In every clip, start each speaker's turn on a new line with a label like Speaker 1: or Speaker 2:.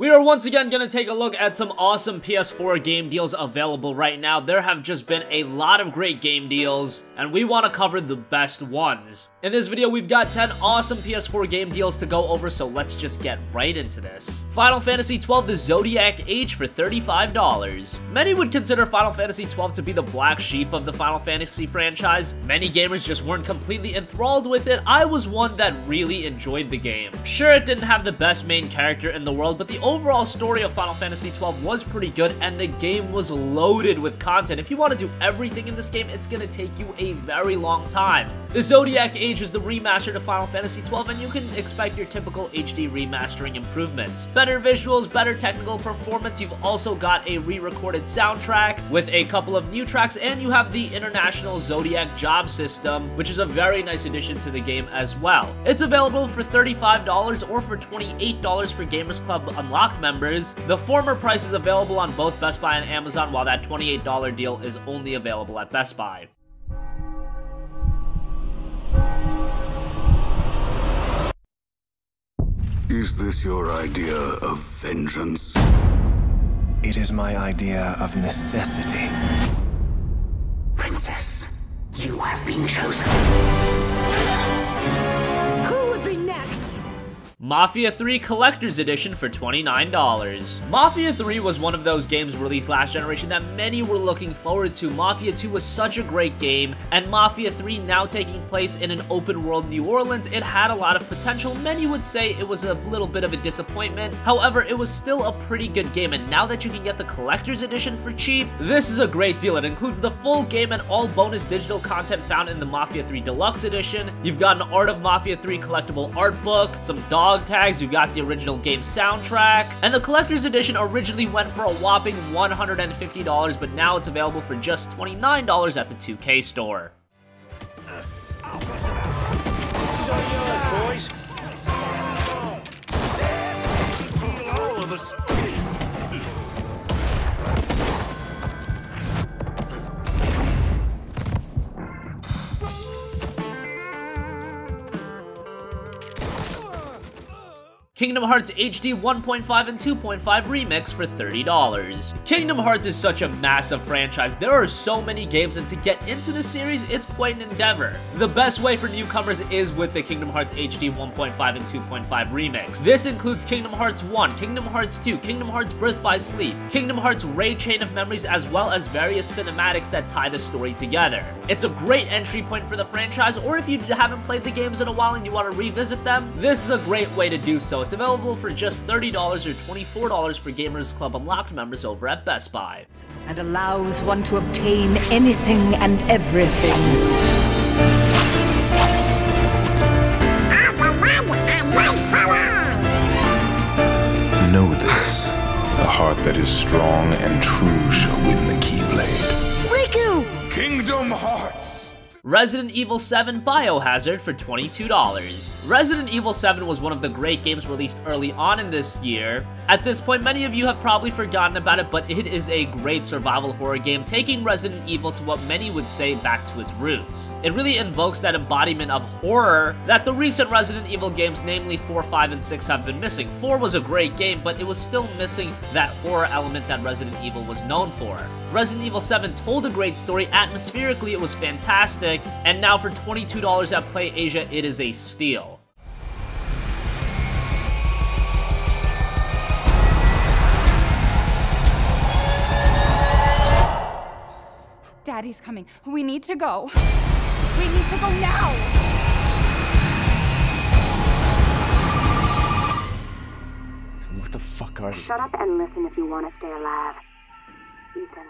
Speaker 1: We are once again gonna take a look at some awesome PS4 game deals available right now. There have just been a lot of great game deals, and we want to cover the best ones. In this video, we've got 10 awesome PS4 game deals to go over, so let's just get right into this. Final Fantasy XII The Zodiac Age for $35. Many would consider Final Fantasy XII to be the black sheep of the Final Fantasy franchise. Many gamers just weren't completely enthralled with it. I was one that really enjoyed the game. Sure, it didn't have the best main character in the world, but the overall story of Final Fantasy XII was pretty good, and the game was loaded with content. If you want to do everything in this game, it's gonna take you a very long time. The Zodiac Age is the remaster to Final Fantasy XII, and you can expect your typical HD remastering improvements. Better visuals, better technical performance, you've also got a re-recorded soundtrack with a couple of new tracks, and you have the International Zodiac Job System, which is a very nice addition to the game as well. It's available for $35 or for $28 for Gamers Club Unlocked members. The former price is available on both Best Buy and Amazon, while that $28 deal is only available at Best Buy.
Speaker 2: Is this your idea of vengeance?
Speaker 3: It is my idea of necessity.
Speaker 4: Princess, you have been chosen.
Speaker 5: Who would be next?
Speaker 1: Mafia 3 Collector's Edition for $29. Mafia 3 was one of those games released last generation that many were looking forward to. Mafia 2 was such a great game, and Mafia 3 now taking place in an open world New Orleans, it had a lot of potential. Many would say it was a little bit of a disappointment. However, it was still a pretty good game, and now that you can get the Collector's Edition for cheap, this is a great deal. It includes the full game and all bonus digital content found in the Mafia 3 Deluxe Edition. You've got an Art of Mafia 3 collectible art book, some dog tags, you got the original game soundtrack, and the collector's edition originally went for a whopping $150, but now it's available for just $29 at the 2K store.
Speaker 2: All of us.
Speaker 1: Kingdom Hearts HD 1.5 and 2.5 Remix for $30. Kingdom Hearts is such a massive franchise. There are so many games, and to get into the series, it's quite an endeavor. The best way for newcomers is with the Kingdom Hearts HD 1.5 and 2.5 Remix. This includes Kingdom Hearts 1, Kingdom Hearts 2, Kingdom Hearts Birth by Sleep, Kingdom Hearts Raid Chain of Memories, as well as various cinematics that tie the story together. It's a great entry point for the franchise, or if you haven't played the games in a while and you want to revisit them, this is a great way to do so. It's available for just $30 or $24 for Gamers Club Unlocked members over at Best Buy.
Speaker 5: And allows one to obtain anything and everything.
Speaker 6: Know this. The heart that is strong and true shall win the Keyblade.
Speaker 5: Riku!
Speaker 2: Kingdom Hearts!
Speaker 1: Resident Evil 7 Biohazard for $22. Resident Evil 7 was one of the great games released early on in this year. At this point, many of you have probably forgotten about it, but it is a great survival horror game, taking Resident Evil to what many would say back to its roots. It really invokes that embodiment of horror that the recent Resident Evil games, namely 4, 5, and 6, have been missing. 4 was a great game, but it was still missing that horror element that Resident Evil was known for. Resident Evil 7 told a great story. Atmospherically, it was fantastic, and now for $22 at PlayAsia, it is a steal.
Speaker 7: Daddy's coming. We need to go. We need to go now!
Speaker 3: What the fuck are you?
Speaker 4: Shut up and listen if you want to stay alive. Ethan.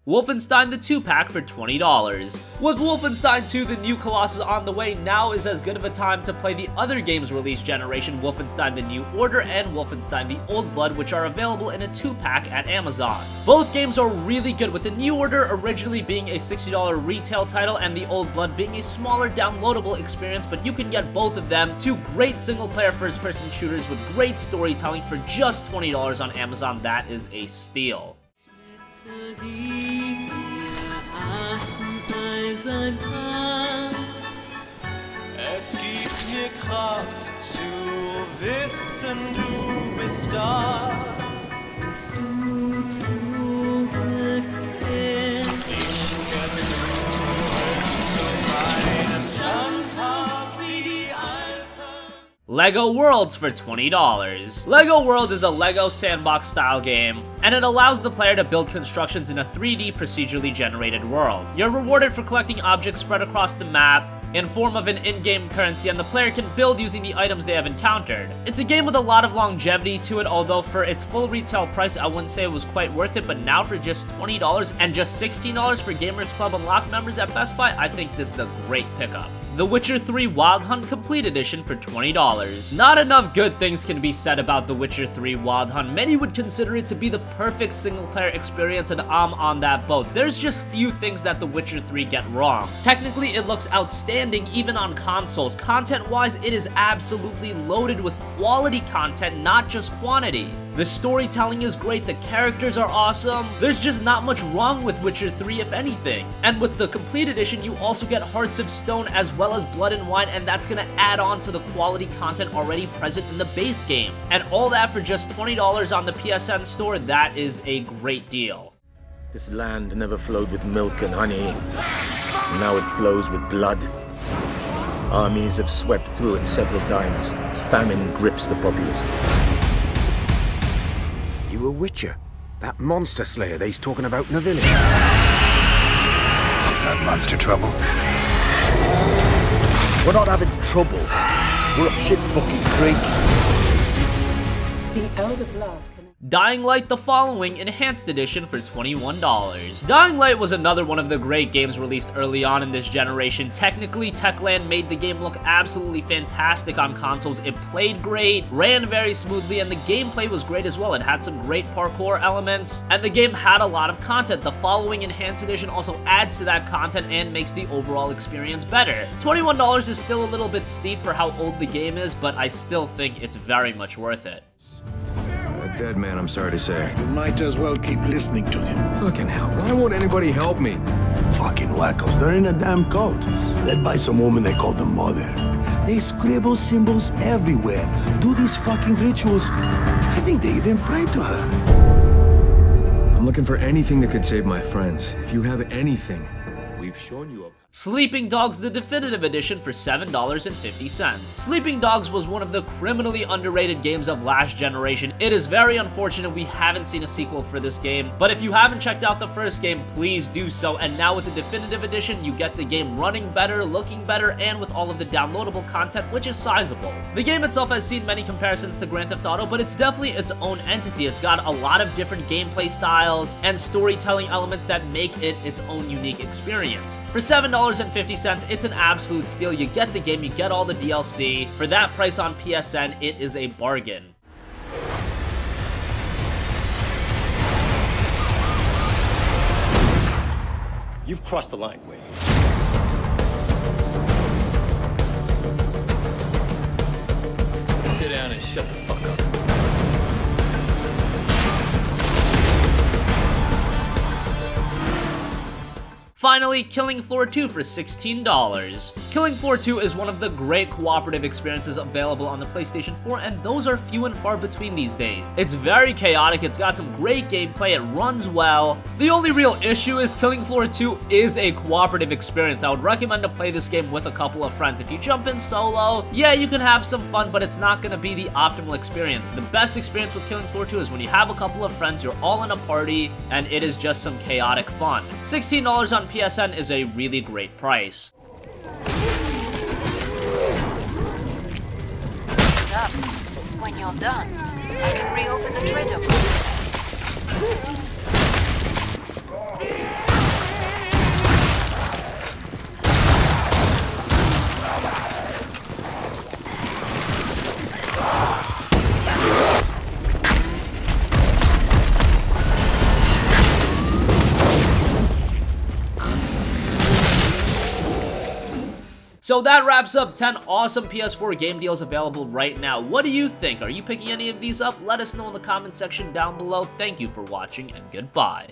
Speaker 1: Wolfenstein the 2-pack for $20. With Wolfenstein 2, the new Colossus on the way, now is as good of a time to play the other games released generation, Wolfenstein the New Order and Wolfenstein the Old Blood, which are available in a 2-pack at Amazon. Both games are really good, with the New Order originally being a $60 retail title and the Old Blood being a smaller downloadable experience, but you can get both of them, two great single-player first-person shooters with great storytelling for just $20 on Amazon. That is a steal.
Speaker 8: Es Es gibt mir Kraft zu wissen, du bist da. Bist du zurückgekehrt?
Speaker 1: Lego Worlds for $20. Lego World is a Lego sandbox style game, and it allows the player to build constructions in a 3D procedurally generated world. You're rewarded for collecting objects spread across the map in form of an in-game currency, and the player can build using the items they have encountered. It's a game with a lot of longevity to it, although for its full retail price, I wouldn't say it was quite worth it, but now for just $20 and just $16 for Gamers Club Unlocked members at Best Buy, I think this is a great pickup. The Witcher 3 Wild Hunt Complete Edition for $20. Not enough good things can be said about The Witcher 3 Wild Hunt. Many would consider it to be the perfect single-player experience, and I'm on that boat. There's just few things that The Witcher 3 get wrong. Technically, it looks outstanding even on consoles. Content-wise, it is absolutely loaded with quality content, not just quantity. The storytelling is great, the characters are awesome. There's just not much wrong with Witcher 3, if anything. And with the Complete Edition, you also get Hearts of Stone as well as Blood and Wine, and that's gonna add on to the quality content already present in the base game. And all that for just $20 on the PSN store, that is a great deal.
Speaker 9: This land never flowed with milk and honey. Now it flows with blood. Armies have swept through it several times. Famine grips the populace.
Speaker 10: You a Witcher? That monster slayer they's talking about in the village.
Speaker 2: Got monster trouble?
Speaker 10: We're not having trouble. We're up shit fucking creek.
Speaker 7: The Elder Blood can...
Speaker 1: Dying Light the Following Enhanced Edition for $21. Dying Light was another one of the great games released early on in this generation. Technically, Techland made the game look absolutely fantastic on consoles. It played great, ran very smoothly, and the gameplay was great as well. It had some great parkour elements, and the game had a lot of content. The Following Enhanced Edition also adds to that content and makes the overall experience better. $21 is still a little bit steep for how old the game is, but I still think it's very much worth it.
Speaker 6: A dead man, I'm sorry to say.
Speaker 2: You might as well keep listening to him.
Speaker 6: Fucking hell, why won't anybody help me?
Speaker 2: Fucking wackos, they're in a damn cult. Led by some woman they call the Mother. They scribble symbols everywhere, do these fucking rituals. I think they even pray to her.
Speaker 6: I'm looking for anything that could save my friends. If you have anything.
Speaker 9: We've shown you a...
Speaker 1: Sleeping Dogs the Definitive Edition for $7.50. Sleeping Dogs was one of the criminally underrated games of last generation. It is very unfortunate we haven't seen a sequel for this game, but if you haven't checked out the first game, please do so. And now with the Definitive Edition, you get the game running better, looking better, and with all of the downloadable content, which is sizable. The game itself has seen many comparisons to Grand Theft Auto, but it's definitely its own entity. It's got a lot of different gameplay styles and storytelling elements that make it its own unique experience. For $7.50, it's an absolute steal. You get the game, you get all the DLC. For that price on PSN, it is a bargain.
Speaker 9: You've crossed the line, Wade. Sit down and shut the fuck up.
Speaker 1: Finally, Killing Floor 2 for $16. Killing Floor 2 is one of the great cooperative experiences available on the PlayStation 4, and those are few and far between these days. It's very chaotic, it's got some great gameplay, it runs well. The only real issue is Killing Floor 2 is a cooperative experience. I would recommend to play this game with a couple of friends. If you jump in solo, yeah, you can have some fun, but it's not gonna be the optimal experience. The best experience with Killing Floor 2 is when you have a couple of friends, you're all in a party, and it is just some chaotic fun. $16 on PSN is a really great price.
Speaker 5: When you're done, I can reopen the treasure.
Speaker 1: So that wraps up 10 awesome PS4 game deals available right now. What do you think? Are you picking any of these up? Let us know in the comment section down below. Thank you for watching, and goodbye.